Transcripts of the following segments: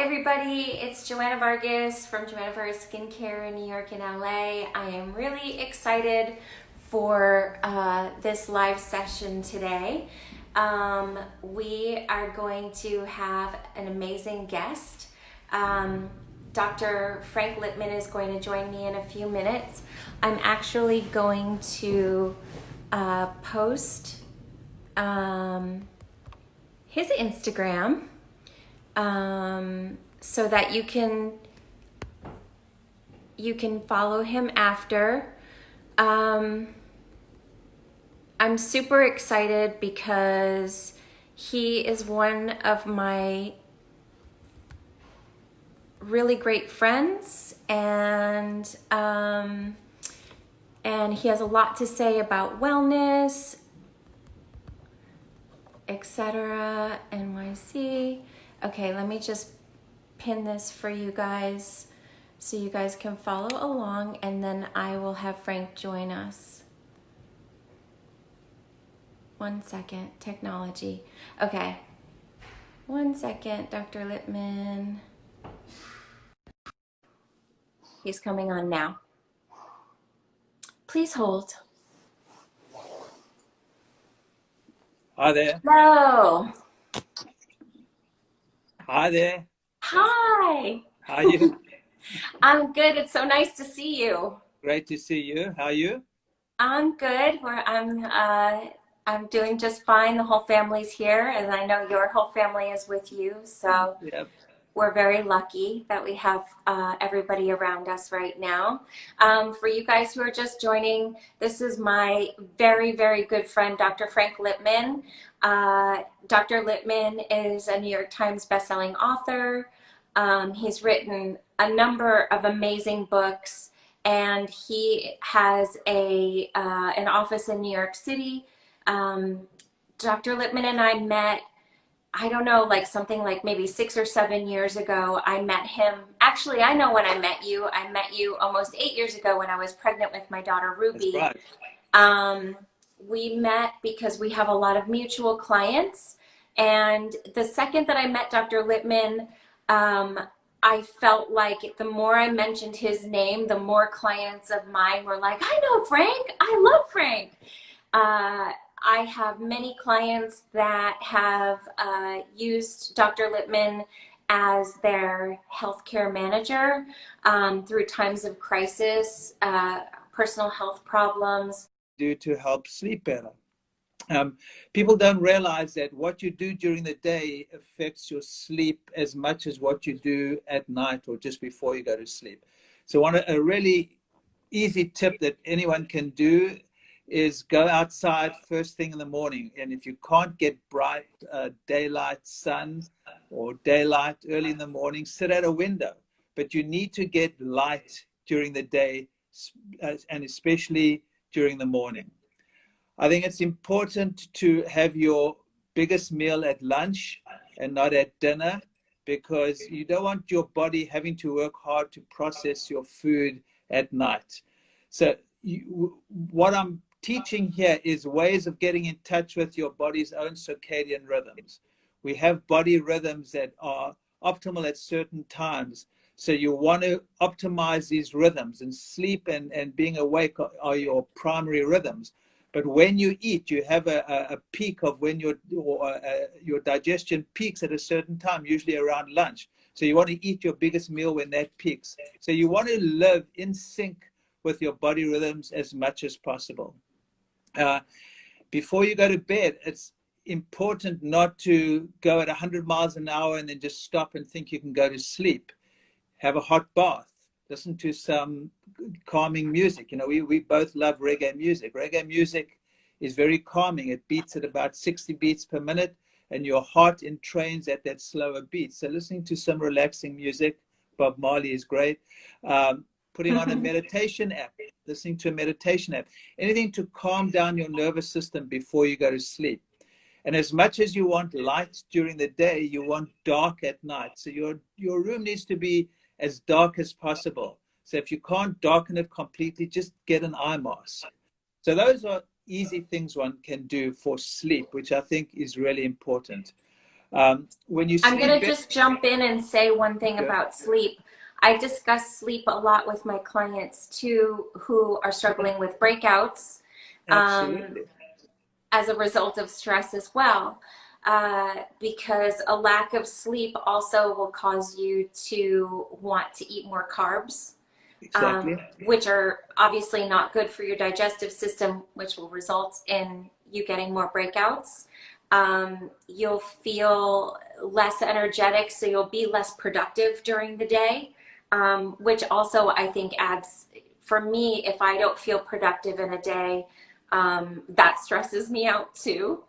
everybody, it's Joanna Vargas from Joanna Vargas Skincare in New York and LA. I am really excited for this live session today. We are going to have an amazing guest. Dr. Frank Lipman is going to join me in a few minutes. I'm actually going to post his Instagram so that you can follow him after. I'm super excited because he is one of my really great friends, and he has a lot to say about wellness, etc. NYC. Okay, let me just pin this for you guys so you guys can follow along, and then I will have Frank join us. 1 second, technology. Okay, 1 second, Dr. Lipman. He's coming on now. Please hold. Hi there. Hello. Hi there. Hi. How are you? I'm good. It's so nice to see you. Great to see you. How are you? I'm good. I'm doing just fine. The whole family's here, and I know your whole family is with you. So Yep. we're very lucky that we have everybody around us right now. For you guys who are just joining, this is my very, very good friend, Dr. Frank Lipman. Dr. Lipman is a New York Times bestselling author. He's written a number of amazing books, and he has an office in New York City. Dr. Lipman and I met, I don't know, like something like maybe 6 or 7 years ago. I met him. Actually, I know when I met you. I met you almost 8 years ago when I was pregnant with my daughter That's Ruby. right. We met because we have a lot of mutual clients. And the second that I met Dr. Lipman, I felt like the more I mentioned his name, the more clients of mine were like, I know Frank. I love Frank. I have many clients that have used Dr. Lipman as their healthcare manager through times of crisis, personal health problems. Do to help sleep better. People don't realize that what you do during the day affects your sleep as much as what you do at night or just before you go to sleep. So a really easy tip that anyone can do is go outside first thing in the morning. And if you can't get bright daylight sun or daylight early in the morning, sit at a window. But you need to get light during the day, and especially during the morning. I think it's important to have your biggest meal at lunch and not at dinner, because you don't want your body having to work hard to process your food at night. So what I'm teaching here is ways of getting in touch with your body's own circadian rhythms. We have body rhythms that are optimal at certain times. So you want to optimize these rhythms, and sleep and being awake are your primary rhythms. But when you eat, you have a peak of when your digestion peaks at a certain time, usually around lunch. So you want to eat your biggest meal when that peaks. So you want to live in sync with your body rhythms as much as possible. Before you go to bed, it's important not to go at 100 miles an hour and then just stop and think you can go to sleep. Have a hot bath. Listen to some calming music. You know, we both love reggae music. Reggae music is very calming. It beats at about 60 beats per minute, and your heart entrains at that slower beat. So listening to some relaxing music, Bob Marley is great. Putting on a meditation app, listening to a meditation app, anything to calm down your nervous system before you go to sleep. And as much as you want light during the day, you want dark at night. So your room needs to be as dark as possible. So if you can't darken it completely, just get an eye mask. So those are easy things one can do for sleep, which I think is really important. When you I'm sleep going to better, just jump in and say one thing sure, about sleep. I discuss sleep a lot with my clients too, who are sure, struggling with breakouts. Um, absolutely, as a result of stress as well. Because a lack of sleep also will cause you to want to eat more carbs, exactly. which are obviously not good for your digestive system, which will result in you getting more breakouts. You'll feel less energetic, so you'll be less productive during the day, which also I think adds, for me, if I don't feel productive in a day, that stresses me out too.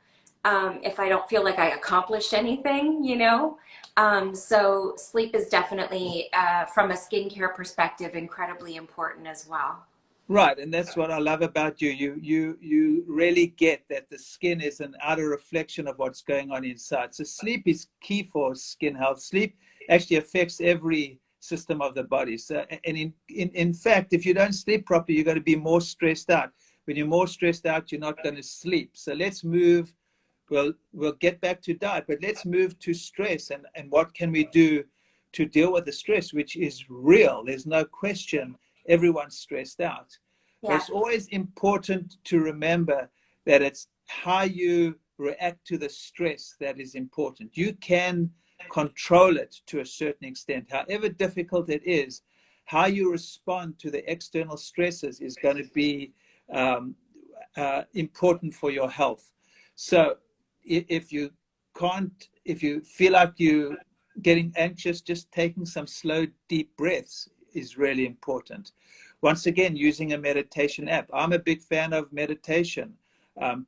If I don't feel like I accomplished anything, you know. So sleep is definitely, from a skincare perspective, incredibly important as well. Right, and that's what I love about you. You really get that the skin is an outer reflection of what's going on inside. So sleep is key for skin health. Sleep actually affects every system of the body. So, and in fact, if you don't sleep properly, you're going to be more stressed out. When you're more stressed out, you're not going to sleep. So let's move. We'll get back to diet, but let's move to stress and what can we do to deal with the stress, which is real. There's no question everyone's stressed out. But Yeah, it's always important to remember that it's how you react to the stress that is important. You can control it to a certain extent. However difficult it is, how you respond to the external stresses is going to be um, important for your health. So if you can't, if you feel like you getting anxious, just taking some slow, deep breaths is really important. Once again, using a meditation app. I'm a big fan of meditation.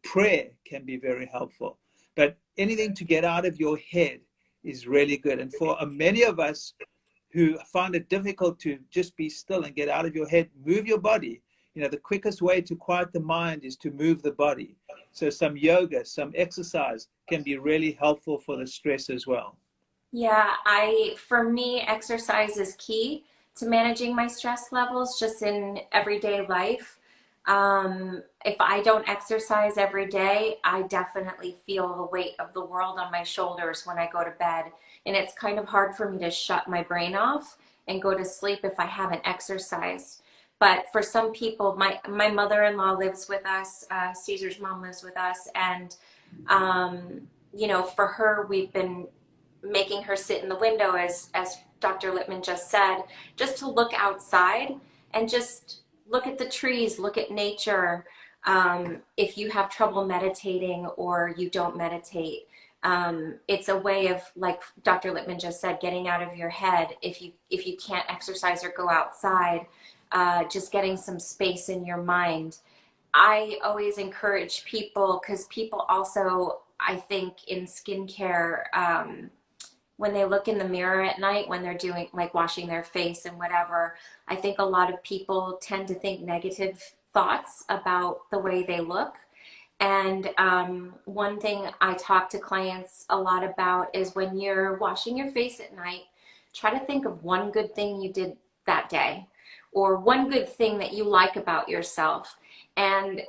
Prayer can be very helpful, but anything to get out of your head is really good. And for many of us who find it difficult to just be still and get out of your head, move your body. You know, the quickest way to quiet the mind is to move the body. So some yoga, some exercise can be really helpful for the stress as well. yeah. For me, exercise is key to managing my stress levels just in everyday life. If I don't exercise every day, I definitely feel the weight of the world on my shoulders when I go to bed. And it's kind of hard for me to shut my brain off and go to sleep if I haven't exercised. But for some people, my mother-in-law lives with us, Caesar's mom lives with us, and you know, for her, we've been making her sit in the window, as Dr. Lipman just said, just to look outside and just look at the trees, look at nature. If you have trouble meditating or you don't meditate, it's a way of, like Dr. Lipman just said, getting out of your head. If you can't exercise or go outside, just getting some space in your mind. I always encourage people, because people also, I think, in skincare, when they look in the mirror at night, when they're doing like washing their face and whatever, I think a lot of people tend to think negative thoughts about the way they look. And one thing I talk to clients a lot about is, when you're washing your face at night, try to think of one good thing you did that day, or one good thing that you like about yourself. And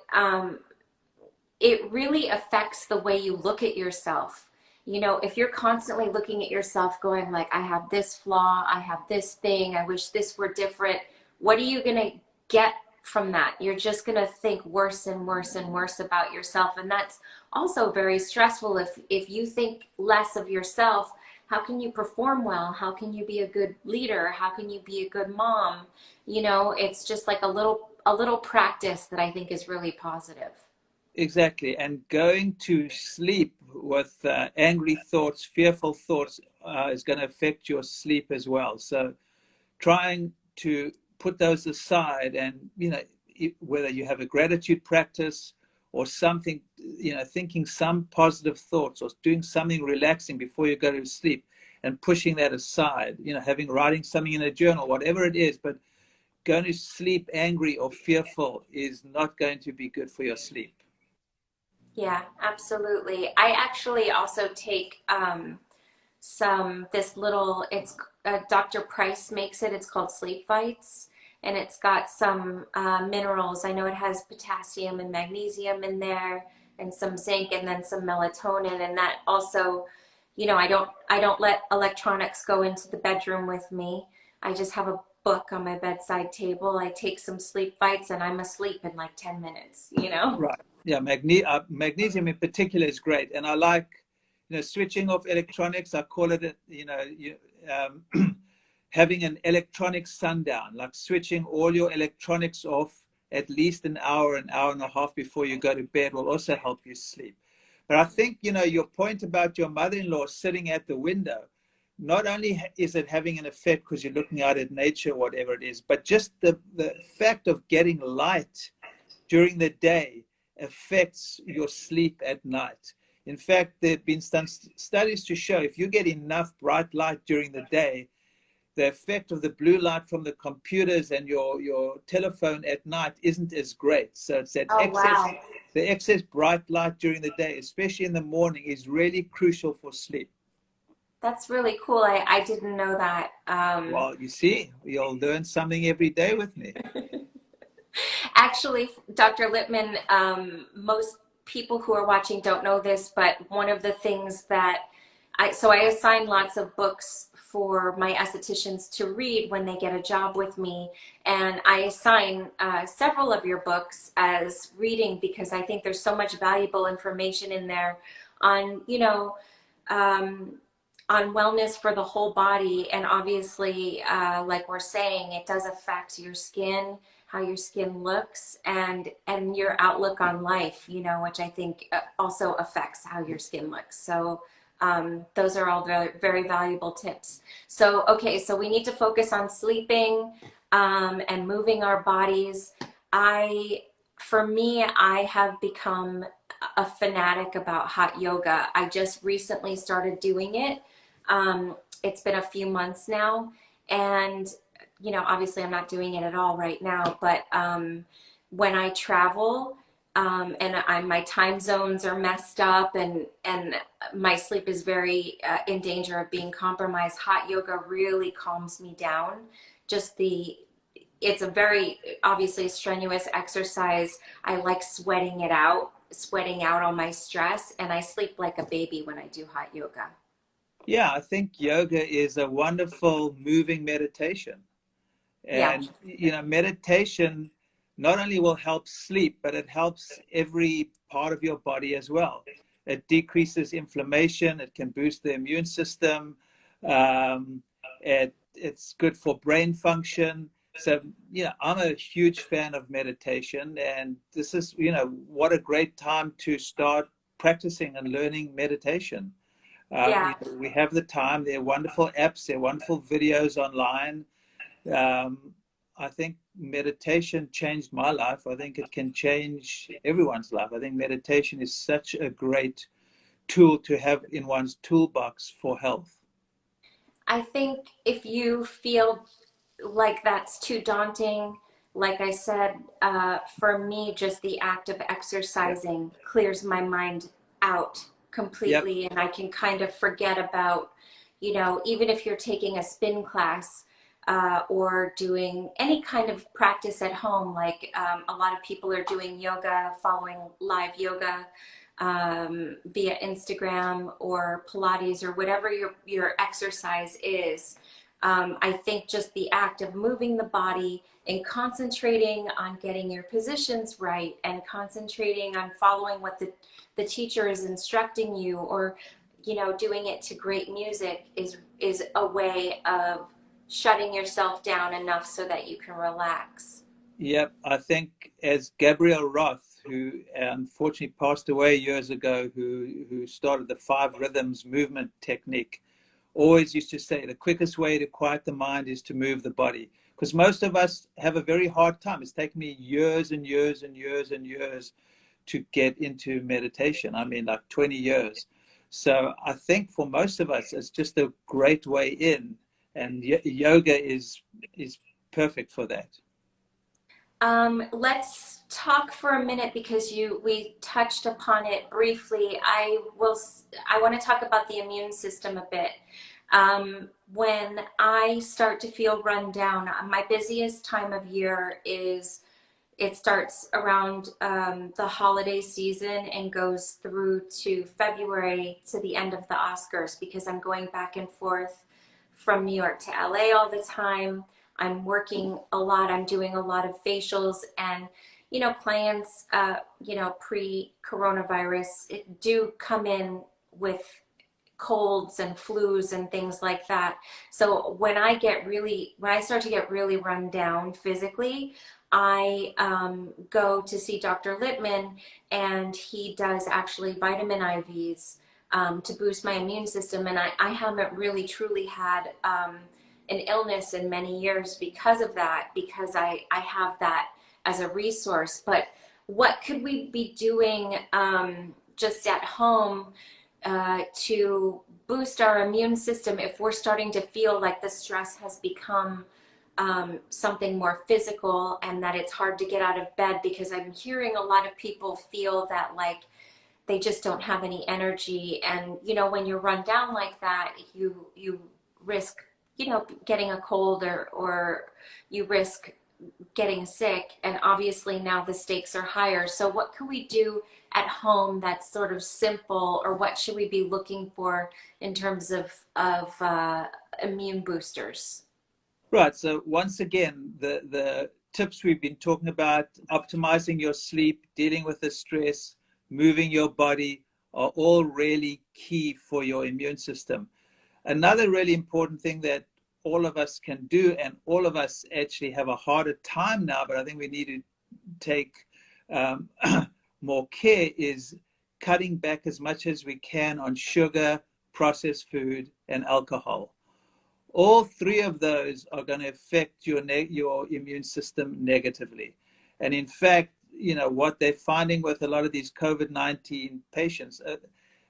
it really affects the way you look at yourself. You know, if you're constantly looking at yourself going like, I have this flaw, I have this thing, I wish this were different, what are you going to get from that? You're just going to think worse and worse and worse about yourself. And that's also very stressful. If you think less of yourself, how can you perform well? How can you be a good leader? How can you be a good mom? You know, it's just like a little practice that I think is really positive. Exactly. And going to sleep with angry thoughts, fearful thoughts is going to affect your sleep as well. So trying to put those aside and, you know, whether you have a gratitude practice or something, you know, thinking some positive thoughts or doing something relaxing before you go to sleep and pushing that aside, you know, writing something in a journal, whatever it is, but going to sleep angry or fearful is not going to be good for your sleep. Yeah, absolutely. I actually also take this little, it's Dr. Price makes it, it's called Sleep Fights, and it's got some minerals. I know it has potassium and magnesium in there, and some zinc, and then some melatonin, and that also, I don't let electronics go into the bedroom with me. I just have a book on my bedside table. I take some sleep fights and I'm asleep in like 10 minutes. Right. Yeah, magnesium in particular is great, and I like, switching off electronics. I call it, having an electronic sundown, like switching all your electronics off at least an hour and a half before you go to bed will also help you sleep. But I think, your point about your mother-in-law sitting at the window, not only is it having an effect because you're looking out at nature, whatever it is, but just the fact of getting light during the day affects your sleep at night. In fact, there have been some studies to show if you get enough bright light during the day, the effect of the blue light from the computers and your telephone at night isn't as great. So it's that Oh, wow. the excess bright light during the day, especially in the morning, is really crucial for sleep. That's really cool. I didn't know that. Well, you see, you'll learn something every day with me. Actually, Dr. Lipman, most people who are watching don't know this, but one of the things that I assign lots of books for my estheticians to read when they get a job with me. And I assign several of your books as reading because I think there's so much valuable information in there on, um, on wellness for the whole body. And obviously, like we're saying, it does affect your skin, how your skin looks, and your outlook on life, which I think also affects how your skin looks. So those are all very, very valuable tips. So, okay, so we need to focus on sleeping and moving our bodies. I, for me, I have become a fanatic about hot yoga. I just recently started doing it. It's been a few months now, and obviously I'm not doing it at all right now, but when I travel and my time zones are messed up and my sleep is very in danger of being compromised, hot yoga really calms me down. Just it's a very obviously strenuous exercise. I like sweating out all my stress, and I sleep like a baby when I do hot yoga. Yeah, I think yoga is a wonderful moving meditation. Yeah. And, meditation not only will help sleep, but it helps every part of your body as well. It decreases inflammation, it can boost the immune system, it's good for brain function. So, I'm a huge fan of meditation, and this is, what a great time to start practicing and learning meditation. Yeah. We have the time. There are wonderful apps, there are wonderful videos online. um, I think meditation changed my life. I think it can change everyone's life. I think meditation is such a great tool to have in one's toolbox for health. I think if you feel like that's too daunting, like I said, for me, just the act of Yep. exercising clears my mind out Yep. completely, and I can kind of forget about, even if you're taking a spin class or doing any kind of practice at home, like a lot of people are doing yoga, following live yoga via Instagram or Pilates or whatever your exercise is. I think just the act of moving the body and concentrating on getting your positions right and concentrating on following what the teacher is instructing you, or doing it to great music is a way of shutting yourself down enough so that you can relax. Yep. I think as Gabrielle Roth, who unfortunately passed away years ago, who started the five rhythms movement technique, always used to say the quickest way to quiet the mind is to move the body. Because most of us have a very hard time. It's taken me years and years and years and years to get into meditation. I mean, like 20 years. So I think for most of us, it's just a great way in, and yoga is perfect for that. Let's talk for a minute because we touched upon it briefly. I want to talk about the immune system a bit. When I start to feel run down, my busiest time of year is it starts around the holiday season and goes through to February to the end of the Oscars because I'm going back and forth from New York to LA all the time. I'm working a lot. I'm doing a lot of facials and, clients, pre-coronavirus do come in with colds and flus and things like that. So when I start to get really run down physically, I go to see Dr. Lipman, and he does actually vitamin IVs to boost my immune system. And I haven't really truly had an illness in many years because of that, because I have that as a resource. But what could we be doing just at home to boost our immune system if we're starting to feel like the stress has become something more physical and that it's hard to get out of bed? Because I'm hearing a lot of people feel that like they just don't have any energy. And, when you're run down like that, you risk, getting a cold or you risk getting sick, and obviously now the stakes are higher. So what can we do at home that's sort of simple, or what should we be looking for in terms of immune boosters? Right. So once again, the tips we've been talking about, optimizing your sleep, dealing with the stress, moving your body, are all really key for your immune system. Another really important thing that all of us can do, and all of us actually have a harder time now, but I think we need to take um, more care, is cutting back as much as we can on sugar, processed food, and alcohol. All three of those are going to affect your immune system negatively. And in fact, what they're finding with a lot of these COVID-19 patients,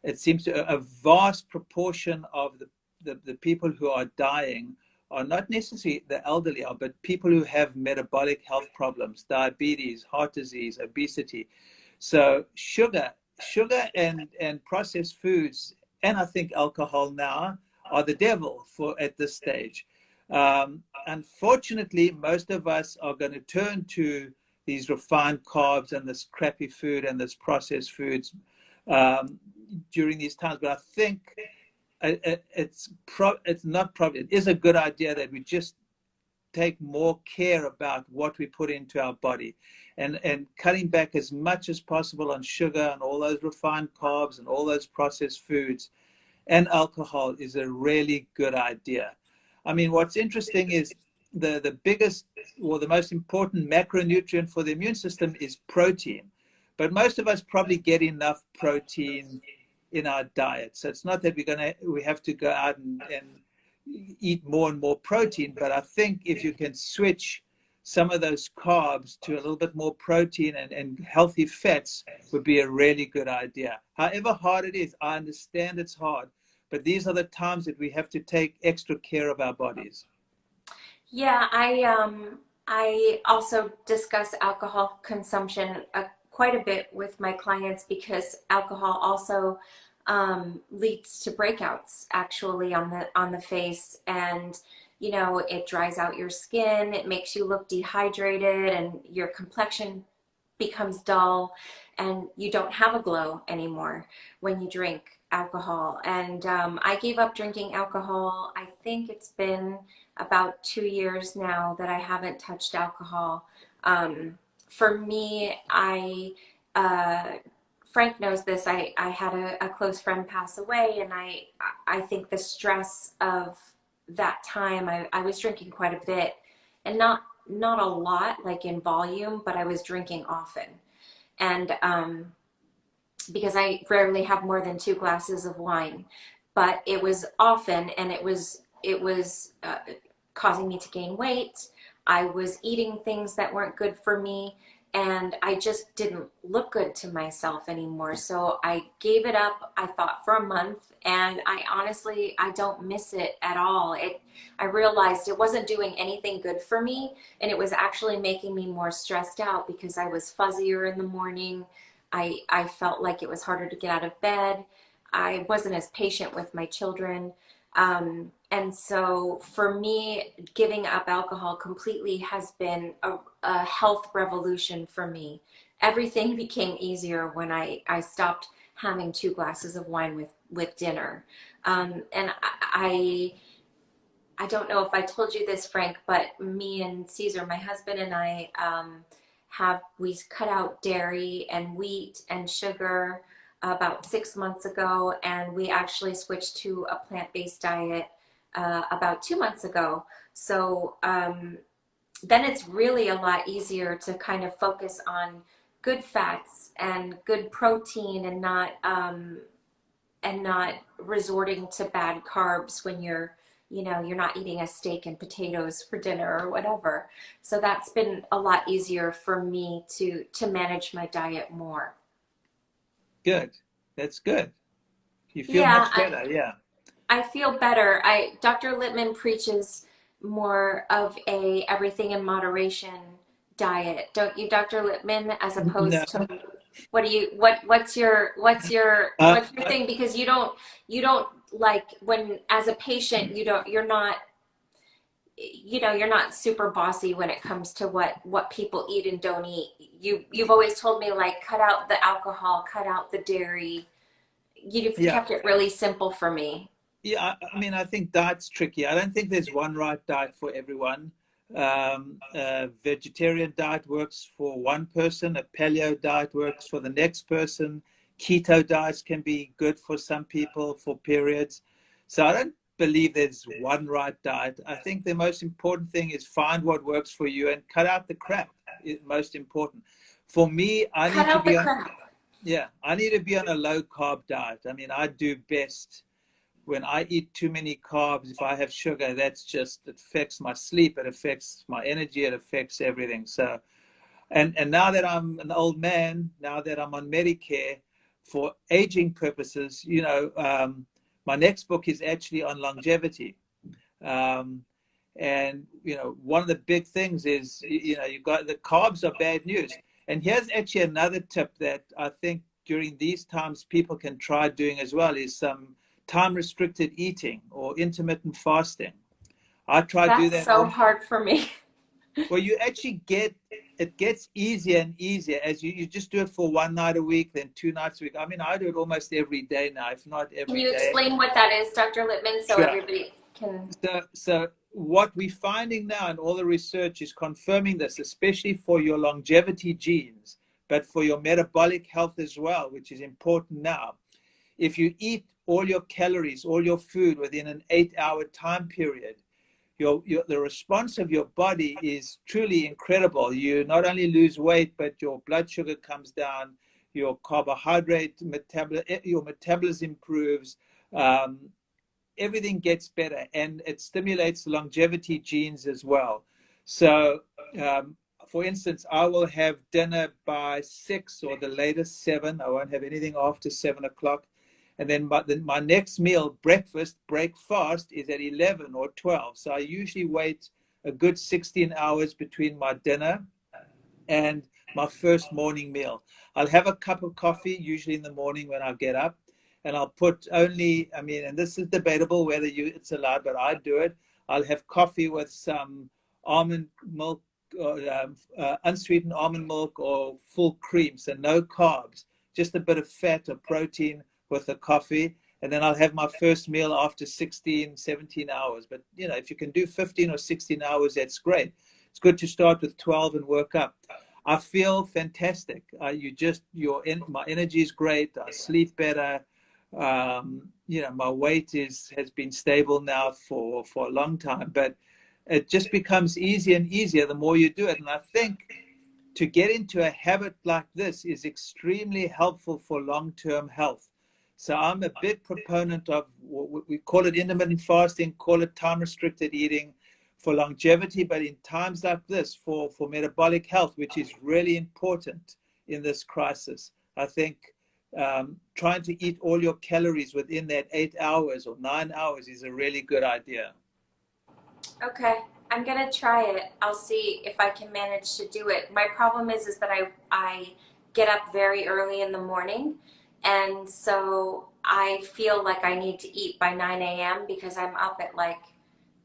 it seems to a vast proportion of the people who are dying are not necessarily the elderly, but people who have metabolic health problems, diabetes, heart disease, obesity. So sugar and processed foods, and I think alcohol now, are the devil for at this stage. Unfortunately, most of us are going to turn to these refined carbs and this crappy food and this processed foods um, during these times. But I think it's not probably, it is a good idea that we just take more care about what we put into our body, and cutting back as much as possible on sugar and all those refined carbs and all those processed foods and alcohol is a really good idea. I mean, what's interesting is the biggest or the most important macronutrient for the immune system is protein. But most of us probably get enough protein in our diet. So it's not that we have to go out and eat more and more protein, but I think if you can switch some of those carbs to a little bit more protein and healthy fats would be a really good idea. However hard it is, I understand it's hard, but these are the times that we have to take extra care of our bodies. Yeah, I also discuss alcohol consumption quite a bit with my clients because alcohol also leads to breakouts actually on the face, and it dries out your skin, it makes you look dehydrated, and your complexion becomes dull, and you don't have a glow anymore when you drink alcohol. And I gave up drinking alcohol. I think it's been about 2 years now that I haven't touched alcohol. For me, uh, Frank knows this. I had a close friend pass away, and I think the stress of that time, I was drinking quite a bit, and not a lot like in volume, but I was drinking often. And because I rarely have more than 2 glasses of wine, but it was often, and it was causing me to gain weight. I was eating things that weren't good for me, and I just didn't look good to myself anymore. So I gave it up, I thought, for a month, and I don't miss it at all. I realized it wasn't doing anything good for me, and it was actually making me more stressed out because I was fuzzier in the morning. I felt like it was harder to get out of bed. I wasn't as patient with my children. And so for me, giving up alcohol completely has been a health revolution for me. Everything became easier when I stopped having 2 glasses of wine with dinner. And I don't know if I told you this, Frank, but me and Caesar, my husband and I, we cut out dairy and wheat and sugar about 6 months ago, and we actually switched to a plant-based diet about 2 months ago. So then it's really a lot easier to kind of focus on good fats and good protein and not resorting to bad carbs when you're not eating a steak and potatoes for dinner or whatever. So that's been a lot easier for me to manage my diet more. Good. That's good. You feel Yeah, much better. Yeah. I feel better. Dr. Lipman preaches more of a everything in moderation diet, don't you, Dr. Lipman, as No. opposed to what do you what's your Uh, what's your thing? Because you don't like when as a patient you're not super bossy when it comes to what people eat and don't eat. You've always told me like cut out the alcohol, cut out the dairy. You've yeah. kept it really simple for me. Yeah, I mean, I think diet's tricky. I don't think there's one right diet for everyone. Vegetarian diet works for one person, a paleo diet works for the next person. Keto diets can be good for some people for periods. So I don't believe there's one right diet. I think the most important thing is find what works for you and cut out the crap is most important. For me, Cut out the crap. I need to be on a low carb diet. I mean, I do best when I eat too many carbs, if I have sugar, it affects my sleep, it affects my energy, it affects everything. So, and now that I'm an old man, now that I'm on Medicare, for aging purposes, my next book is actually on longevity. Um, and one of the big things is you got the carbs are bad news. And here's actually another tip that I think during these times people can try doing as well is some time restricted eating or intermittent fasting. I try to do That's that so all. hard for me. Well, you actually it gets easier and easier as you just do it for one night a week, then 2 nights a week. I mean, I do it almost every day now, if not Can every you day. explain what that is, Dr. Lippman, so Sure. everybody can? So what we're finding now, and all the research is confirming this, especially for your longevity genes, but for your metabolic health as well, which is important now. If you eat all your calories, all your food within an 8-hour time period, the response of your body is truly incredible. You not only lose weight, but your blood sugar comes down, your your metabolism improves. Um, Everything gets better, and it stimulates longevity genes as well. So, for instance, I will have dinner by 6 or the latest 7. I won't have anything after 7 o'clock. And then my next meal, break fast, is at 11 or 12. So I usually wait a good 16 hours between my dinner and my first morning meal. I'll have a cup of coffee, usually in the morning when I get up, and I'll put only, I mean, and this is debatable whether it's allowed, but I do it. I'll have coffee with some almond milk, or, unsweetened almond milk or full cream, so no carbs, just a bit of fat or protein with the coffee. And then I'll have my first meal after 16, 17 hours. But, if you can do 15 or 16 hours, that's great. It's good to start with 12 and work up. I feel fantastic. My energy is great. I sleep better. My weight has been stable now for a long time, but it just becomes easier and easier the more you do it. And I think to get into a habit like this is extremely helpful for long-term health. So I'm a big proponent of what we call it intermittent fasting, call it time-restricted eating for longevity, but in times like this, for metabolic health, which is really important in this crisis. I think trying to eat all your calories within that 8 hours or 9 hours is a really good idea. Okay, I'm gonna try it. I'll see if I can manage to do it. My problem is that I get up very early in the morning, and so I feel like I need to eat by 9 a.m. because I'm up at like,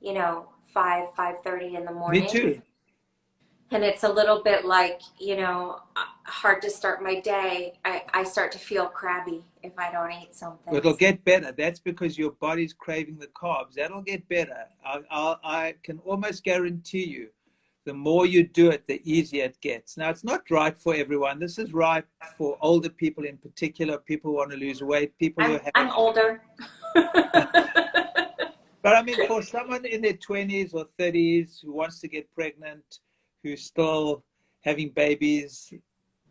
5:30 in the Me morning. too. And it's a little bit like, hard to start my day. I start to feel crabby if I don't eat something. It'll get better. That's because your body's craving the carbs. That'll get better. I can almost guarantee you, the more you do it, the easier it gets. Now, it's not right for everyone. This is right for older people in particular, people who want to lose weight, people who I'm have. older. But I mean, for someone in their 20s or 30s who wants to get pregnant, who's still having babies,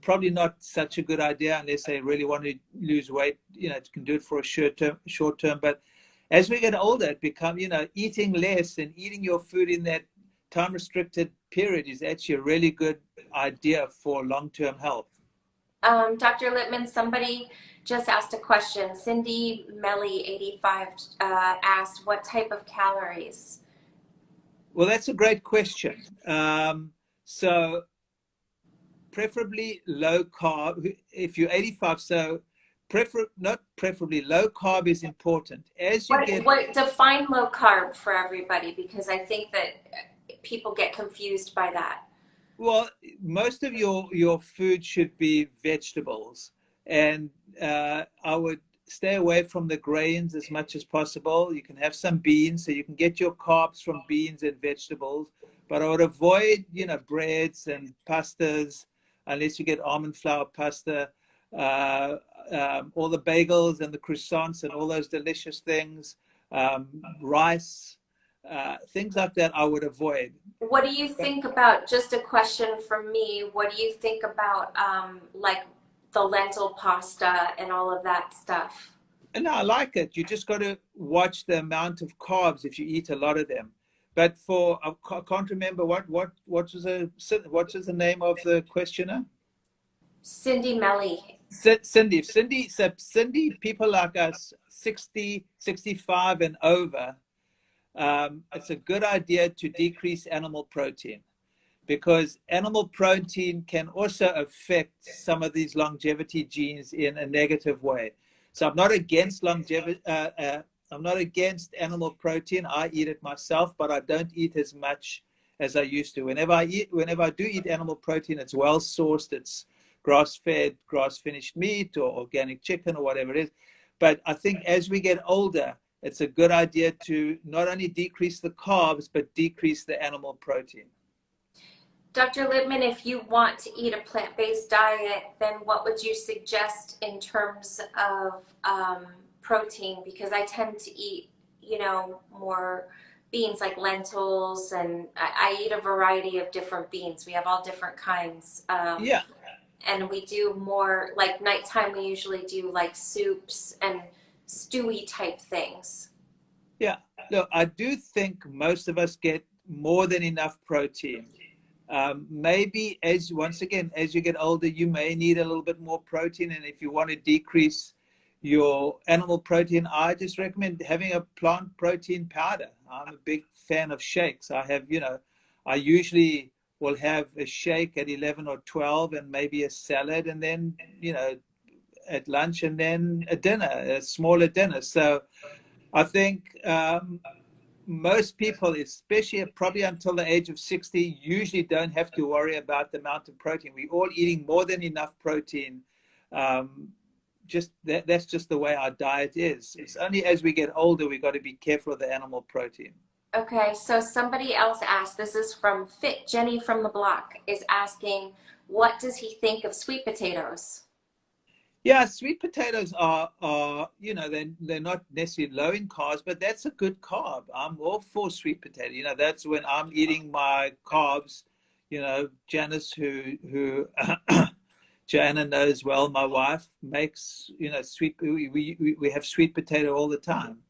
probably not such a good idea unless they really want to lose weight. It can do it for a short term. But as we get older, it becomes, eating less and eating your food in that time restricted period is actually a really good idea for long-term health. Dr. Lipman, somebody just asked a question. Cindy Melly, 85, asked, what type of calories? Well, that's a great question. So preferably low carb if you're 85. So not preferably, low carb is important as you get. What define low carb for everybody? Because I think that people get confused by that. Well, most of your food should be vegetables, and I would stay away from the grains as much as possible. You can have some beans, so you can get your carbs from beans and vegetables, but I would avoid, breads and pastas unless you get almond flour pasta. Uh, all the bagels and the croissants and all those delicious things, rice, things like that, I would avoid. What do you think about, just a question from me, what do you think about like the lentil pasta and all of that stuff? And I like it. You just got to watch the amount of carbs if you eat a lot of them. But I can't remember what was the name of the questioner? Cindy Melly. Cindy, people like us, 60, 65 and over, it's a good idea to decrease animal protein, because animal protein can also affect some of these longevity genes in a negative way. So I'm not against longevity. I'm not against animal protein. I eat it myself, but I don't eat as much as I used to. Whenever I do eat animal protein, it's well sourced. It's grass-fed, grass-finished meat or organic chicken or whatever it is. But I think as we get older, it's a good idea to not only decrease the carbs, but decrease the animal protein. Dr. Lipman, if you want to eat a plant-based diet, then what would you suggest in terms of protein? Because I tend to eat, more beans like lentils, and I eat a variety of different beans. We have all different kinds. Yeah. And we do more, like nighttime, we usually do like soups and stewy type things. Yeah. Look, I do think most of us get more than enough protein. Maybe once again, as you get older, you may need a little bit more protein. And if you want to decrease your animal protein, I just recommend having a plant protein powder. I'm a big fan of shakes. I usually will have a shake at 11 or 12 and maybe a salad, and then, at lunch, and then a smaller dinner. So I think most people, especially probably until the age of 60, usually don't have to worry about the amount of protein. We're all eating more than enough protein. That's just the way our diet is. It's only as we get older we got to be careful of the animal protein. Okay, so somebody else asked, this is from Fit Jenny from the block, is asking, what does he think of sweet potatoes? Yeah, sweet potatoes are they're not necessarily low in carbs, but that's a good carb. I'm all for sweet potato. That's when I'm eating my carbs. Janice, who Joanna knows well, my wife makes, sweet. We have sweet potato all the time.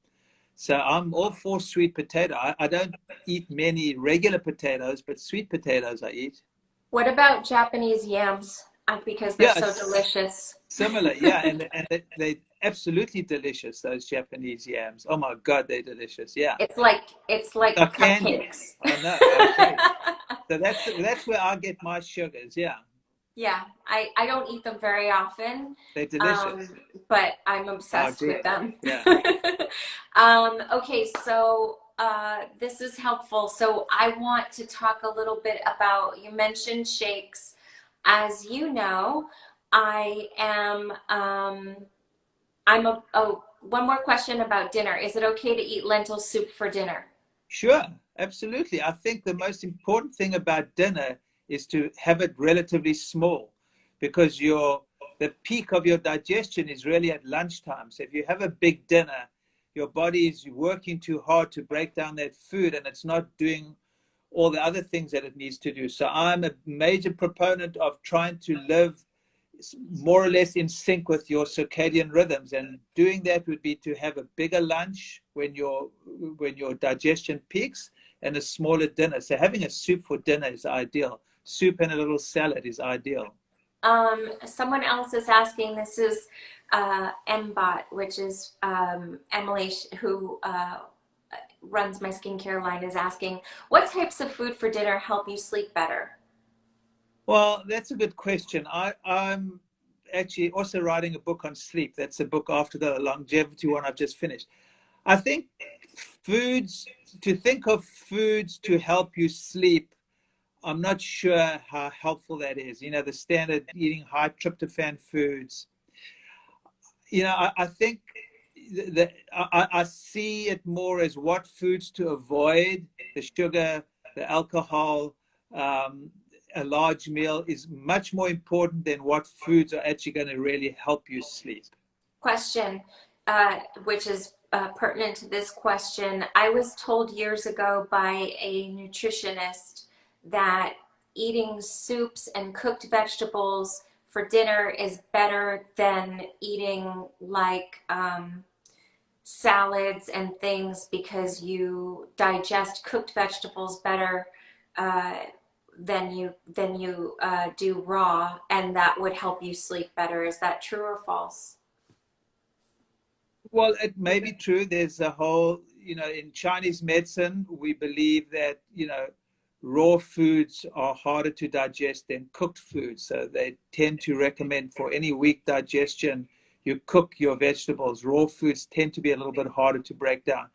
So I'm all for sweet potato. I don't eat many regular potatoes, but sweet potatoes I eat. What about Japanese yams? Because they're so Yes, delicious. similar, yeah, and they're absolutely delicious. Those Japanese yams. Oh my God, they're delicious. Yeah, It's like like candy. cupcakes. I know. I agree. So that's where I get my sugars. Yeah. Yeah, I don't eat them very often, They're um, delicious. but I'm Oh, obsessed with good. them. Yeah. Okay, so this is helpful. So I want to talk a little bit about, you mentioned shakes. As you know, I am, oh, one more question about dinner. Is it okay to eat lentil soup for dinner? Sure, absolutely. I think the most important thing about dinner is to have it relatively small because the peak of your digestion is really at lunchtime. So if you have a big dinner, your body is working too hard to break down that food and it's not doing all the other things that it needs to do. So I'm a major proponent of trying to live more or less in sync with your circadian rhythms, and doing that would be to have a bigger lunch when your digestion peaks and a smaller dinner. So having a soup for dinner is ideal. Soup and a little salad is ideal. Someone else is asking, this is MBOT, which is Emily, who runs my skincare line, is asking, what types of food for dinner help you sleep better? Well, that's a good question. I'm actually also writing a book on sleep. That's a book after the longevity one I've just finished. I think foods, to think of foods to help you sleep, I'm not sure how helpful that is. You know, the standard eating high tryptophan foods. You know, I think that I see it more as what foods to avoid. The sugar, the alcohol, um, a large meal is much more important than what foods are actually going to really help you sleep. Question, which is pertinent to this question. I was told years ago by a nutritionist that eating soups and cooked vegetables for dinner is better than eating like salads and things because you digest cooked vegetables better uh, than you do raw, and that would help you sleep better. Is that true or false? Well, it may be true. There's a whole, you know, in Chinese medicine, we believe that, you know, raw foods are harder to digest than cooked foods. So they tend to recommend for any weak digestion, you cook your vegetables. Raw foods tend to be a little bit harder to break down.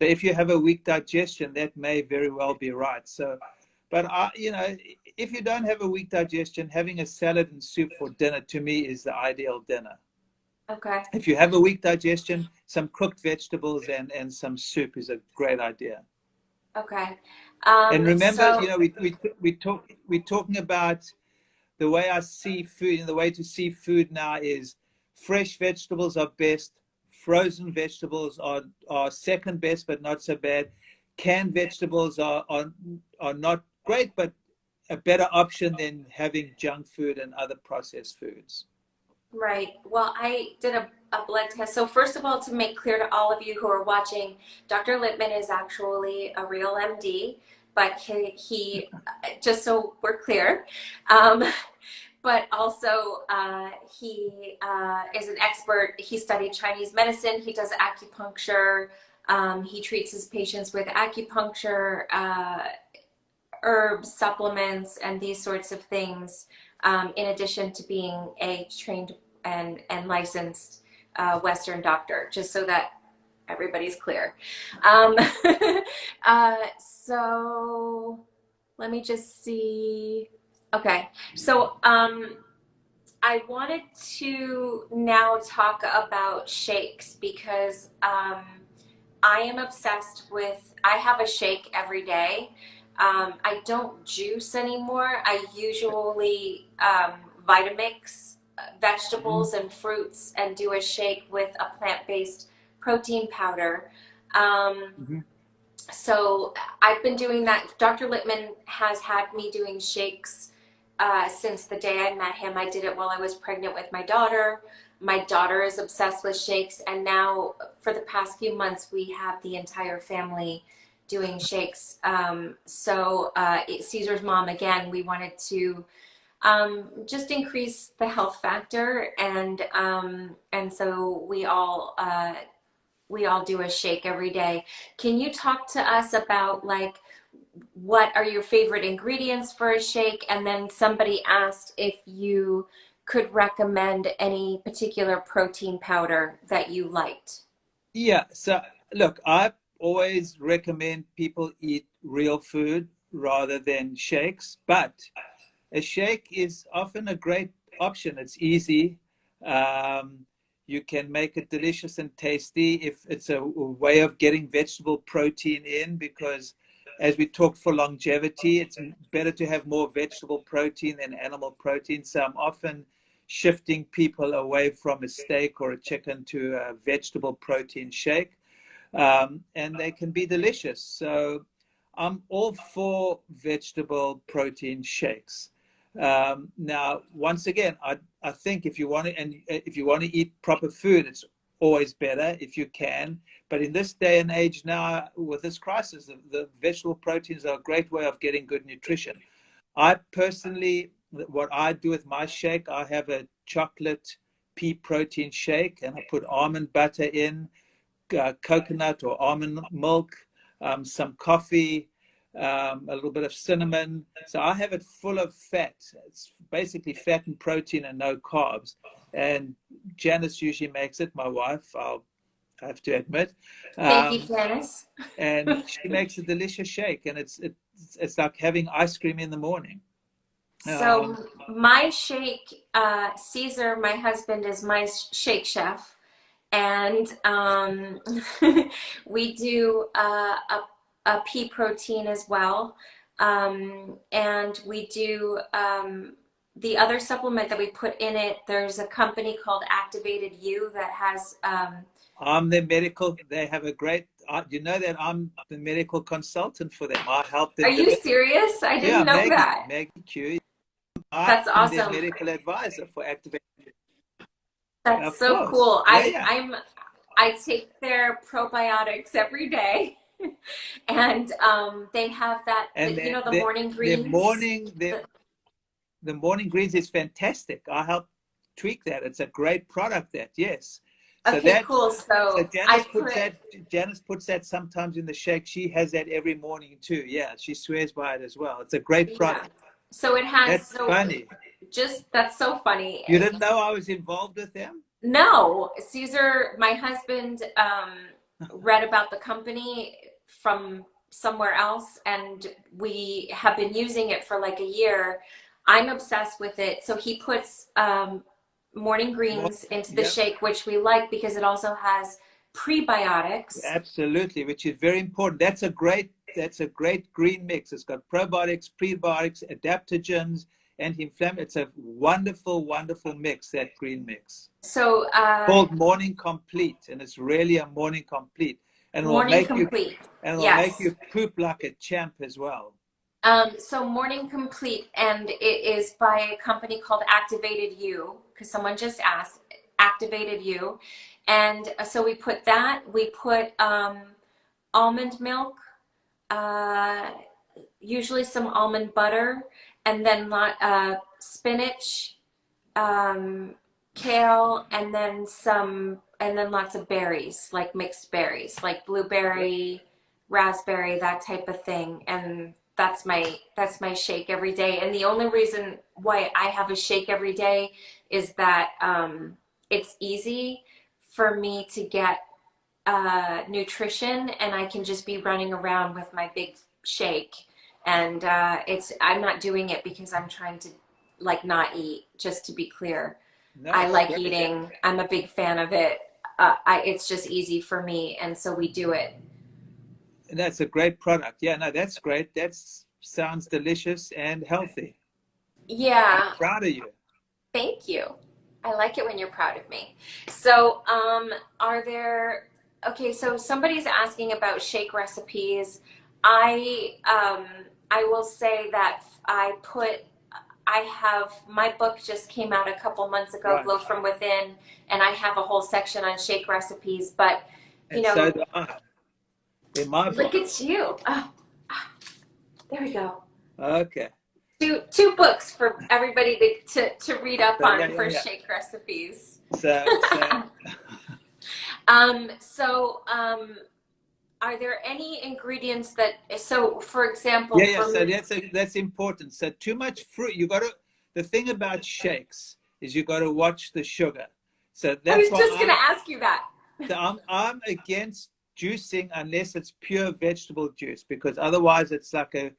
So if you have a weak digestion, that may very well be right. So, but you know, if you don't have a weak digestion, having a salad and soup for dinner to me is the ideal dinner. Okay. If you have a weak digestion, some cooked vegetables and some soup is a great idea. Okay. And remember, you So know, we're talking about the way I see food, and the way to see food now is fresh vegetables are best, frozen vegetables are second best, but not so bad. Canned vegetables are not great, but a better option than having junk food and other processed foods. right. Well, I did a blood test. So first of all, to make clear to all of you who are watching, Dr. Lipman is actually a real MD, but he just so we're clear, um, but also he is an expert. He studied Chinese medicine. He does acupuncture. He treats his patients with acupuncture, herbs, supplements, and these sorts of things, in addition to being a trained and licensed Western doctor, just so that everybody's clear. Um, so let me just see. Okay, so I wanted to now talk about shakes because I am obsessed with, I have a shake every day. I don't juice anymore. I usually Vitamix Mhm, vegetables and fruits and do a shake with a plant-based protein powder. Um, mhm. so I've been doing that. Dr. Lipman has had me doing shakes since the day I met him. I did it while I was pregnant with my daughter. My daughter is obsessed with shakes, and now for the past few months, we have the entire family doing shakes. Caesar's mom, again, we wanted to just increase the health factor, and so we all do a shake every day. Can you talk to us about like what are your favorite ingredients for a shake? And then somebody asked if you could recommend any particular protein powder that you liked. Yeah. So look, I always recommend people eat real food rather than shakes, but a shake is often a great option. It's easy. Um, you can make it delicious and tasty if it's a way of getting vegetable protein in, because as we talked for longevity, it's better to have more vegetable protein than animal protein. So I'm often shifting people away from a steak or a chicken to a vegetable protein shake, and they can be delicious. So I'm all for vegetable protein shakes. Now, once again, I think if you want to, and if you want to eat proper food, it's always better if you can. But in this day and age now, with this crisis, the vegetable proteins are a great way of getting good nutrition. I personally, what I do with my shake, I have a chocolate pea protein shake, and I put almond butter in, coconut or almond milk, some coffee, a little bit of cinnamon. So I have it full of fat. It's basically fat and protein and no carbs. And Janice usually makes it, my wife, I have to admit. Thank you, Um, Janice. and she makes a delicious shake, and it's like having ice cream in the morning. Um, So my shake, Caesar, my husband, is my shake chef, and we do a pea protein as well, and we do the other supplement that we put in it. There's a company called Activated U that has. I'm the medical, they have a great, you know that I'm the medical consultant for them. I help Are them you develop. serious? I Yeah, didn't know that. Maggie Q. I'm That's their awesome. medical advisor for Activate. That's Of so course. cool. Yeah, yeah. I take their probiotics every day, and they have that And you know the the morning the greens. morning The, the morning greens is fantastic. I help tweak that. It's a great product that, yes. So okay, that cool. so So I Janice puts put that Janice puts that sometimes in the shake. She has that every morning too. Yeah, she swears by it as well. It's a great yeah. product. So it has That's so funny. just that's so funny. You didn't know I was involved with them? No, Caesar, my husband, read about the company from somewhere else, and we have been using it for like a year. I'm obsessed with it. So he puts morning More, greens into the yep, shake, which we like because it also has prebiotics. absolutely, which is very important. That's a great green mix. It's got probiotics, prebiotics, adaptogens, anti-inflammatory. It's a wonderful, wonderful mix, that green mix. So Called Morning Complete, and it's really a morning complete. And morning complete. it will make Yes. you poop like a champ as well. So Morning Complete, and it is by a company called Activated You, because someone just asked, Activated You. And so we put that, we put almond milk, uh, usually some almond butter, and then spinach, um, kale, and then lots of berries, like mixed berries, like Yep. blueberry, raspberry, that type of thing. And that's my shake every day. And the only reason why I have a shake every day is that it's easy for me to get nutrition, and I can just be running around with my big shake. And I'm not doing it because I'm trying to like not eat, just to be clear. No, I it's like great. eating. I'm a big fan of it. It's just easy for me, and so we do it. And that's a great product. Yeah, no, that's great. That sounds delicious and healthy. I'm Yeah, proud of you. thank you. I like it when you're proud of me. So, are there, okay, so somebody's asking about shake recipes. I will say that I have, my book just came out a couple months ago, Right. Glow from Within, and I have a whole section on shake recipes, but you And so know, do I in my look book. at you. Oh, there we go. Okay. Two books for everybody to read up So yeah, on yeah, for yeah. shake recipes. So So are there any ingredients that, so for example, Yeah. for So me, that's important. So too much fruit, you got to. The thing about shakes is you got to watch the sugar. So I that's was why just going to ask you that. I'm against juicing unless it's pure vegetable juice, because otherwise it's like a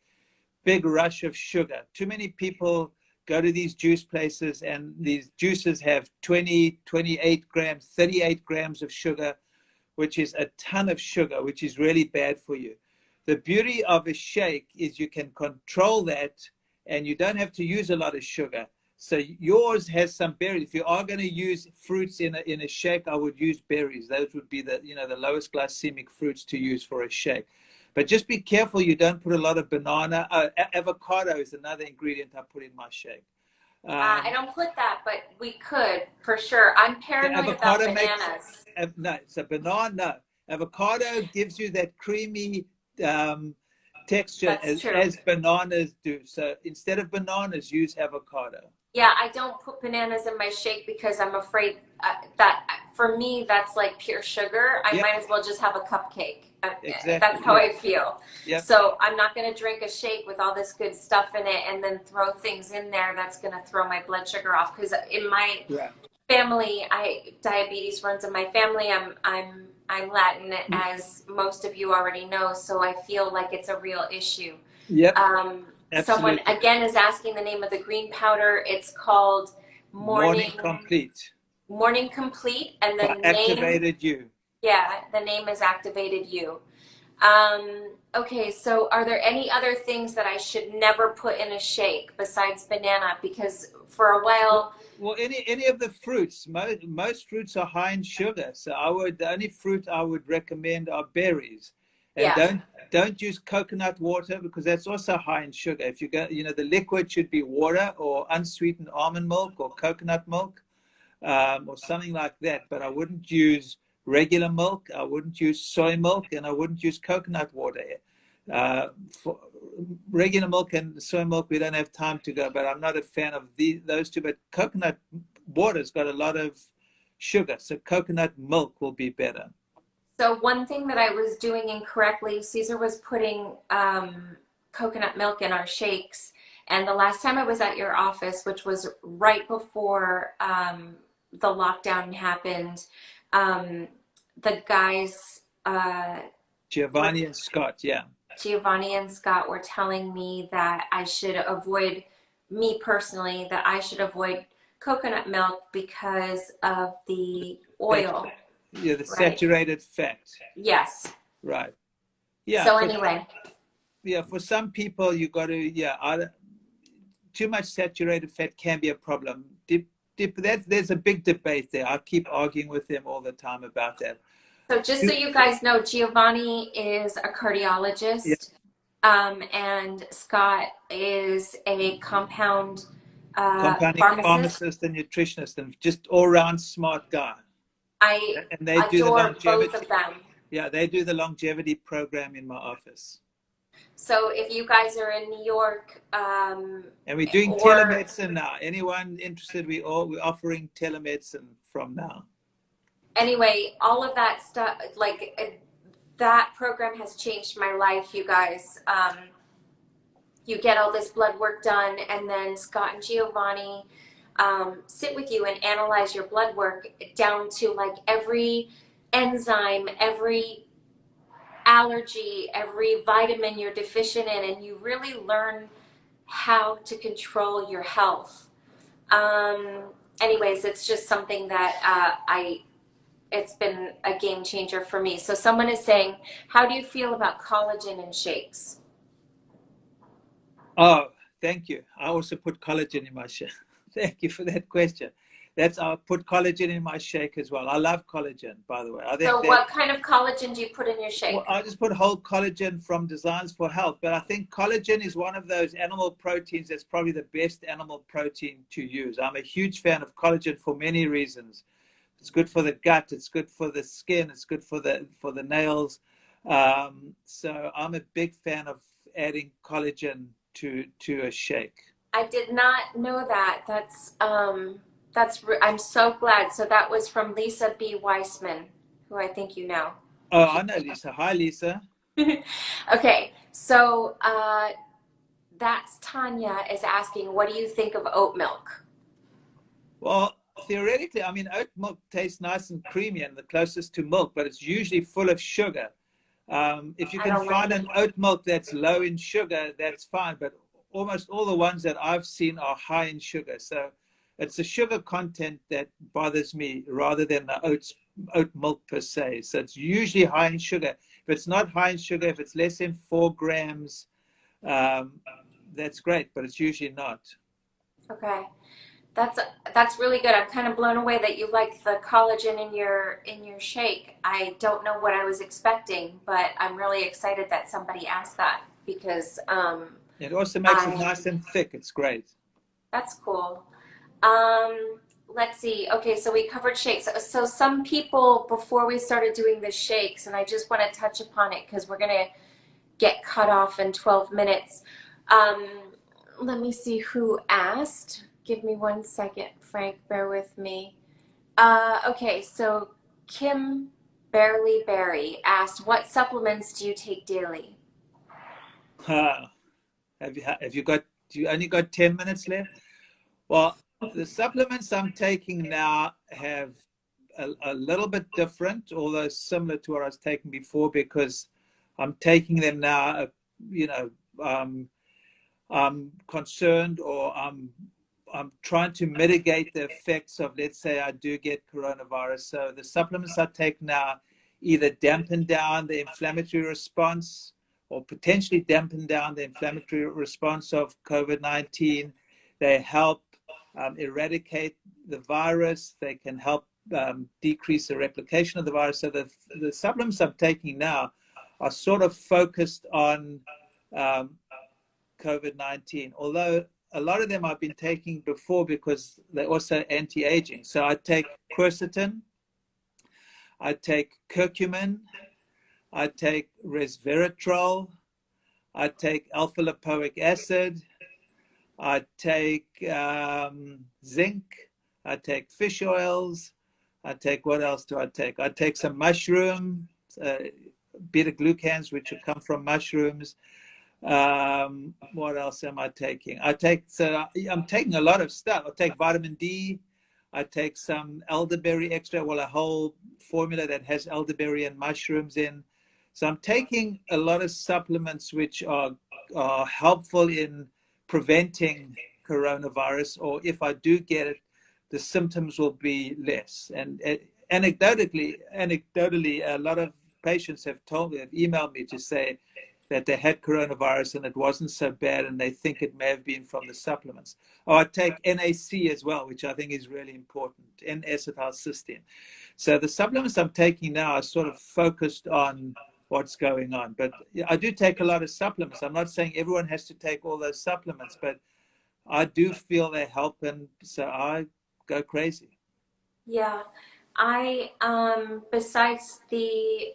big rush of sugar. Too many people go to these juice places and these juices have 20, 28 grams, 38 grams of sugar, which is a ton of sugar, which is really bad for you. The beauty of a shake is you can control that and you don't have to use a lot of sugar. So yours has some berries. If you are going to use fruits in a shake, I would use berries. Those would be the the lowest glycemic fruits to use for a shake. But just be careful you don't put a lot of banana. Avocado is another ingredient I put in my shake. I Um, don't put that, but we could for sure. I'm the paranoid about avocado makes bananas. no. So banana, no. Avocado gives you that creamy um, texture That's true. as bananas do. So instead of bananas, use avocado. Yeah, I don't put bananas in my shake because I'm afraid that for me, that's like pure sugar. I Yep, might as well just have a cupcake. exactly. That's how Yeah, I feel. yep. So I'm not going to drink a shake with all this good stuff in it and then throw things in there that's going to throw my blood sugar off. Because in my Yeah. family, I diabetes runs in my family. I'm Latin, as most of you already know, so I feel like it's a real issue. Yep, Someone absolutely. again is asking the name of the green powder. It's called Morning Morning complete Morning Complete, and by the name, activated you. yeah, the name is Activated You. Okay, so are there any other things that I should never put in a shake besides banana? Because for a Well, while, well, any of the fruits, most fruits are high in sugar. So the only fruit I would recommend are berries, and yeah, don't use coconut water because that's also high in sugar. If you go, the liquid should be water or unsweetened almond milk or coconut milk, or something like that. But I wouldn't use regular milk. I wouldn't use soy milk, and I wouldn't use coconut water. For regular milk and soy milk, we don't have time to go. But I'm not a fan of those two. But coconut water's got a lot of sugar, so coconut milk will be better. so one thing that I was doing incorrectly, Caesar was putting coconut milk in our shakes. And the last time I was at your office, which was right before the lockdown happened, um, the guys, were, Giovanni and Scott, yeah. Giovanni and Scott, were telling me that I should avoid, me personally, that I should avoid coconut milk because of the That oil, yeah, the right? saturated fat, Yes. right? Yeah, So anyway, for some people you got to too much saturated fat can be a problem. There's a big debate there. I keep arguing with them all the time about that. so just so you guys know, Giovanni is a Yeah, cardiologist, and Scott is a compound compounding pharmacist. pharmacist and nutritionist, and just all round smart guy. I And they do the adore both longevity. of them. Yeah, they do the longevity program in my office. So if you guys are in New York, And we're doing or telemedicine now. Anyone interested? We're offering telemedicine from now. anyway, all of that stuff, like that program has changed my life, you guys. You get all this blood work done, and then Scott and Giovanni sit with you and analyze your blood work down to like every enzyme, every allergy, every vitamin you're deficient in, and you really learn how to control your health. Anyways, it's just something that it's been a game changer for me. So someone is saying, how do you feel about collagen in shakes? Oh, thank you. I also put collagen in my shake. Thank you for that question. I put collagen in my shake as well. I love collagen, by the way. I think So that what kind of collagen do you put in your well, shake? I just put whole collagen from Designs for Health, but I think collagen is one of those animal proteins that's probably the best animal protein to use. I'm a huge fan of collagen for many reasons. It's good for the gut, it's good for the skin, it's good for the nails. So I'm a big fan of adding collagen to a shake. I did not know that. I'm so glad. So that was from Lisa B. Weissman, who I think you know. Oh, I know Lisa. Hi, Lisa. Okay, so that's Tanya is asking, what do you think of oat milk? Well, theoretically, I mean, oat milk tastes nice and creamy and the closest to milk, but it's usually full of sugar. If you I can don't like find it. an oat milk that's low in sugar, that's fine. But almost all the ones that I've seen are high in sugar. So it's the sugar content that bothers me rather than the oat milk per se. So it's usually high in sugar. If it's not high in sugar, if it's less than 4 grams, um, that's great, but it's usually not. Okay. That's that's really good. I'm kind of blown away that you like the collagen in your shake. I don't know what I was expecting, but I'm really excited that somebody asked that because It also makes it I nice and thick. It's great. that's cool. Um, let's see. Okay, so we covered shakes. So some people before we started doing the shakes, and I just want to touch upon it because we're gonna get cut off in 12 minutes. Um, let me see who asked. Give me 1 second, Frank. Bear with me. Okay, so Kim Barely Berry asked, "What supplements do you take daily?" Have you got, do you only got 10 minutes left? Well, the supplements I'm taking now have a little bit different, although similar to what I was taking before, because I'm taking them now, you know, um, I'm concerned or I'm trying to mitigate the effects of, let's say, I do get coronavirus. So the supplements I take now either dampen down the inflammatory response or potentially dampen down the inflammatory response of COVID-19. They help eradicate the virus. They can help decrease the replication of the virus. So the supplements I'm taking now are sort of focused on um, COVID-19, although a lot of them I've been taking before because they're also anti-aging. So I take quercetin, I take curcumin, I take resveratrol, I take alpha lipoic acid, I take zinc, I take fish oils, I take, what else do I take? I take some mushroom, uh, beta glucans, which come from mushrooms. What else am I taking? I'm taking a lot of stuff. I take vitamin D. I take some elderberry extract, well, a whole formula that has elderberry and mushrooms in. So I'm taking a lot of supplements which are helpful in preventing coronavirus, or if I do get it, the symptoms will be less. And anecdotally, a lot of patients have emailed me to say that they had coronavirus and it wasn't so bad and they think it may have been from the supplements. Oh, I take NAC as well, which I think is really important, N-acetylcysteine. So the supplements I'm taking now are sort of focused on what's going on. But I do take a lot of supplements. I'm not saying everyone has to take all those supplements, but I do feel they help, and so I go crazy. Yeah, I besides the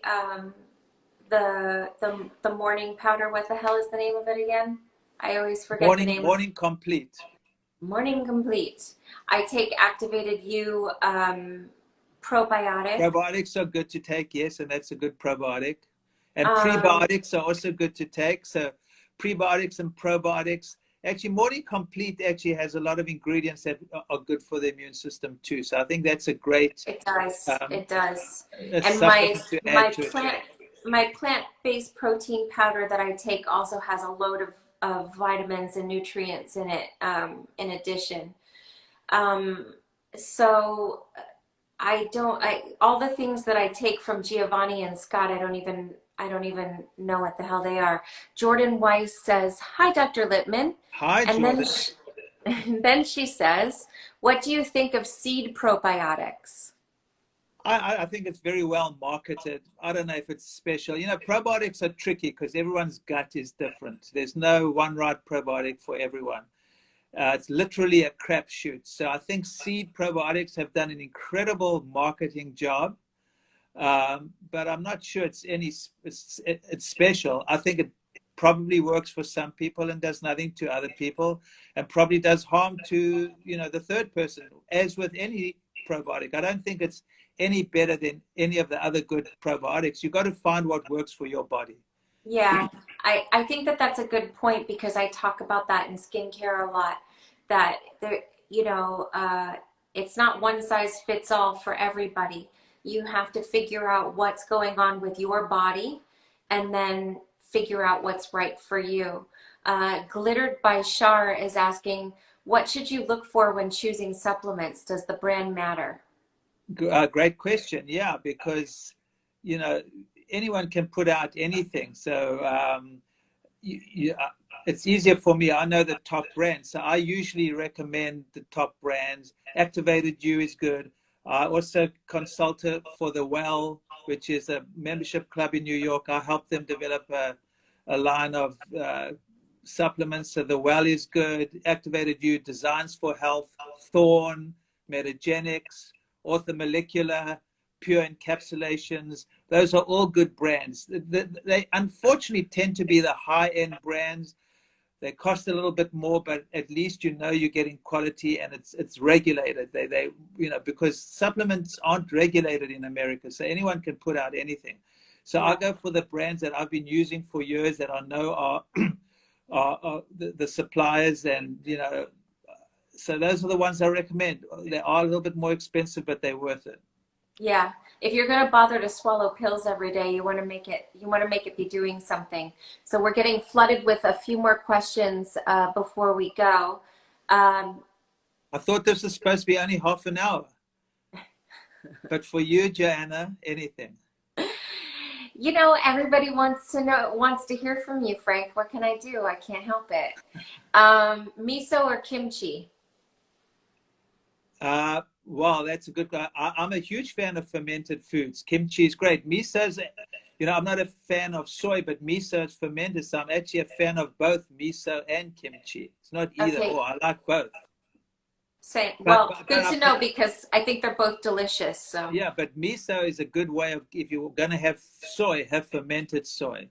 morning powder, what the hell is the name of it again? I always forget the name. Morning complete. Morning Complete. I take Activated U probiotic. Probiotics are good to take, yes, and that's a good probiotic. And Um, prebiotics are also good to take. So prebiotics and probiotics. Actually, Morning Complete actually has a lot of ingredients that are good for the immune system too. So I think that's a great it does. um, It does. a And supplement to add to it. my plant-based protein powder that I take also has a load of vitamins and nutrients in it, in addition. Um, so all the things that I take from Giovanni and Scott, I don't even know what the hell they are. Jordan Weiss says, "Hi, Dr. Lipman." Hi, And then Jordan. she, then she says, "What do you think of seed probiotics?" I think it's very well marketed. I don't know if it's special. You know, probiotics are tricky because everyone's gut is different. There's no one right probiotic for everyone. It's literally a crapshoot. So I think seed probiotics have done an incredible marketing job, but I'm not sure it's special. I think it probably works for some people and does nothing to other people, and probably does harm to the third person. As with any probiotic, I don't think it's any better than any of the other good probiotics. You've got to find what works for your body. Yeah, I think that that's a good point because I talk about that in skincare a lot. That there, you know, it's not one size fits all for everybody. You have to figure out what's going on with your body and then figure out what's right for you. Glittered by Shar is asking, what should you look for when choosing supplements? Does the brand matter? Great question. Yeah, because you know anyone can put out anything. So it's easier for me. I know the top brands, so I usually recommend the top brands. Activated U is good. I also consult it for the Well, which is a membership club in New York. I help them develop a line of supplements. So the Well is good. Activated U, Designs for Health, Thorn, Metagenics, Orthomolecular, Pure Encapsulations. Those are all good brands. They unfortunately tend to be the high-end brands. They cost a little bit more, but at least you know you're getting quality and it's regulated. They because supplements aren't regulated in America, so anyone can put out anything. So I Yeah. go for the brands that I've been using for years that I know are are the suppliers, and so those are the ones I recommend. They are a little bit more expensive, but they're worth it. Yeah. If you're going to bother to swallow pills every day, you want to make it be doing something. So we're getting flooded with a few more questions before we go. Um, I thought this was supposed to be only half an hour, but for you, Joanna, anything. everybody wants to hear from you, Frank. What can I do? I can't help it. Miso or kimchi? Well, that's a good guy. I'm a huge fan of fermented foods. Kimchi is great. Miso's, I'm not a fan of soy, but miso is fermented, so I'm actually a fan of both miso and kimchi. It's not either Okay. or. I like both. Same. But, Well, but, but good I to put, know because I think they're both delicious. So, yeah, but miso is a good way of, if you're going to have soy, have fermented soy.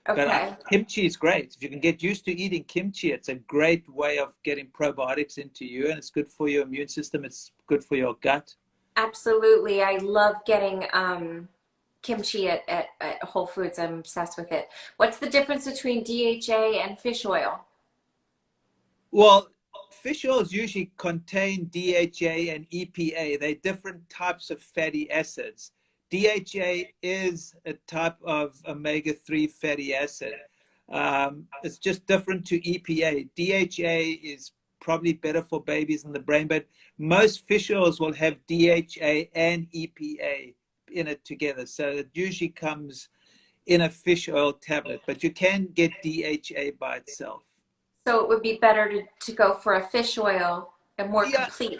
But okay. kimchi is great. If you can get used to eating kimchi, it's a great way of getting probiotics into you, and it's good for your immune system. It's good for your gut. Absolutely. I love getting kimchi at Whole Foods. I'm obsessed with it. What's the difference between DHA and fish oil? Well, fish oils usually contain DHA and EPA. They're different types of fatty acids. DHA is a type of omega-3 fatty acid. It's just different to EPA. DHA is probably better for babies in the brain, but most fish oils will have DHA and EPA in it together. So it usually comes in a fish oil tablet, but you can get DHA by itself. So it would be better to go for a fish oil and more Yeah, complete.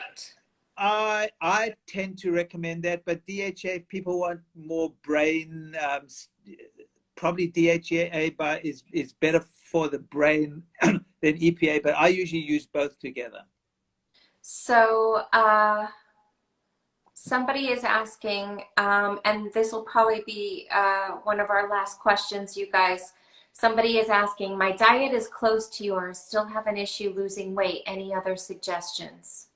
I tend to recommend that, but DHA people want more brain. Probably DHA is better for the brain than EPA, but I usually use both together. So somebody is asking, and this will probably be one of our last questions, you guys. Somebody is asking, my diet is close to yours, still have an issue losing weight. Any other suggestions?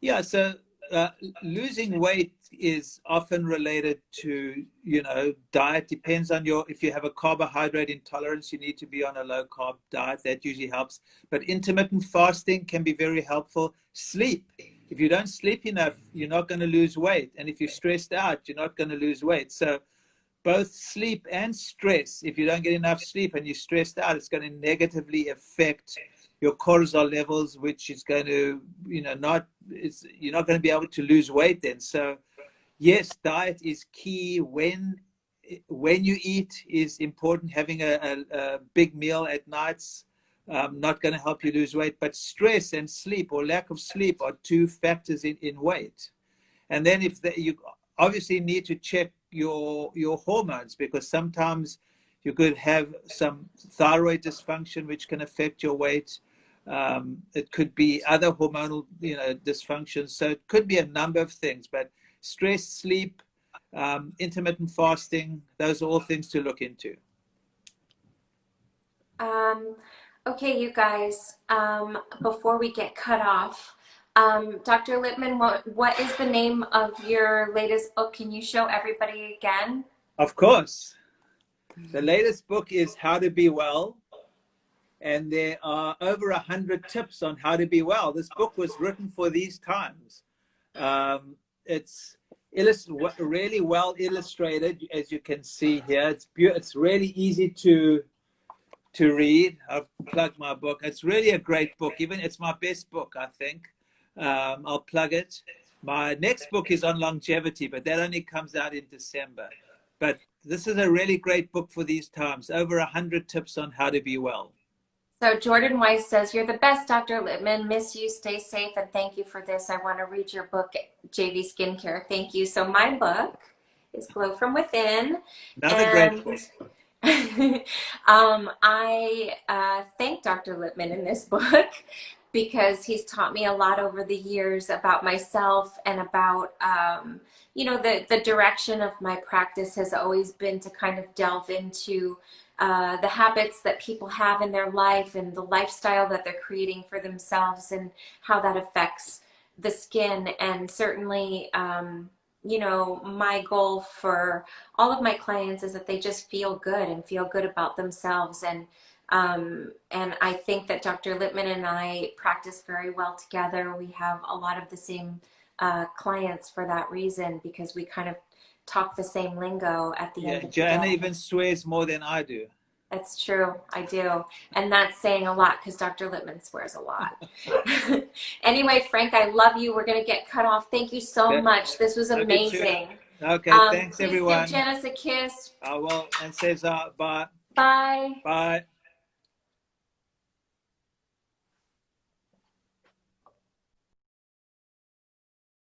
Yeah, so uh, losing weight is often related to, diet. Depends on if you have a carbohydrate intolerance, you need to be on a low carb diet. That usually helps. But intermittent fasting can be very helpful. Sleep. If you don't sleep enough, you're not going to lose weight. And if you're stressed out, you're not going to lose weight. So both sleep and stress, if you don't get enough sleep and you're stressed out, it's going to negatively affect your cortisol levels, which is going to, you're not going to be able to lose weight then. So yes, diet is key. When you eat is important. Having a big meal at nights not going to help you lose weight, but stress and sleep or lack of sleep are two factors in weight. And then you obviously need to check your hormones, because sometimes you could have some thyroid dysfunction which can affect your weight. It could be other hormonal dysfunctions. So it could be a number of things, but stress, sleep, intermittent fasting, those are all things to look into. Um, okay, you guys, before we get cut off, Dr. Lipman, what is the name of your latest book? Can you show everybody again? Of course. The latest book is How to Be Well, and there are over 100 tips on how to be well. This book was written for these times. It's really well illustrated, as you can see here. It's really easy to read. I've plugged my book. It's really a great book. Even it's my best book, I think. I'll plug it. My next book is on longevity, but that only comes out in December. But this is a really great book for these times. Over 100 tips on how to be well. So Jordan Weiss says, "You're the best, Dr. Lipman. Miss you. Stay safe. And thank you for this. I want to read your book, JV Skincare." Thank you. So my book is Glow from Within. Another great book. And I thank Dr. Lipman in this book because he's taught me a lot over the years about myself and about, the direction of my practice has always been to kind of delve into the habits that people have in their life and the lifestyle that they're creating for themselves and how that affects the skin. And certainly, my goal for all of my clients is that they just feel good and feel good about themselves. And I think that Dr. Lipman and I practice very well together. We have a lot of the same clients for that reason because we kind of talk the same lingo at the end of the Joanna day. even swears more than I do. That's true. I do. And that's saying a lot because Dr. Lipman swears a lot. Anyway, Frank, I love you. We're going to get cut off. Thank you so much. This was amazing. Okay, thanks please everyone. give Janice a kiss. I will, and says bye. Bye. Bye.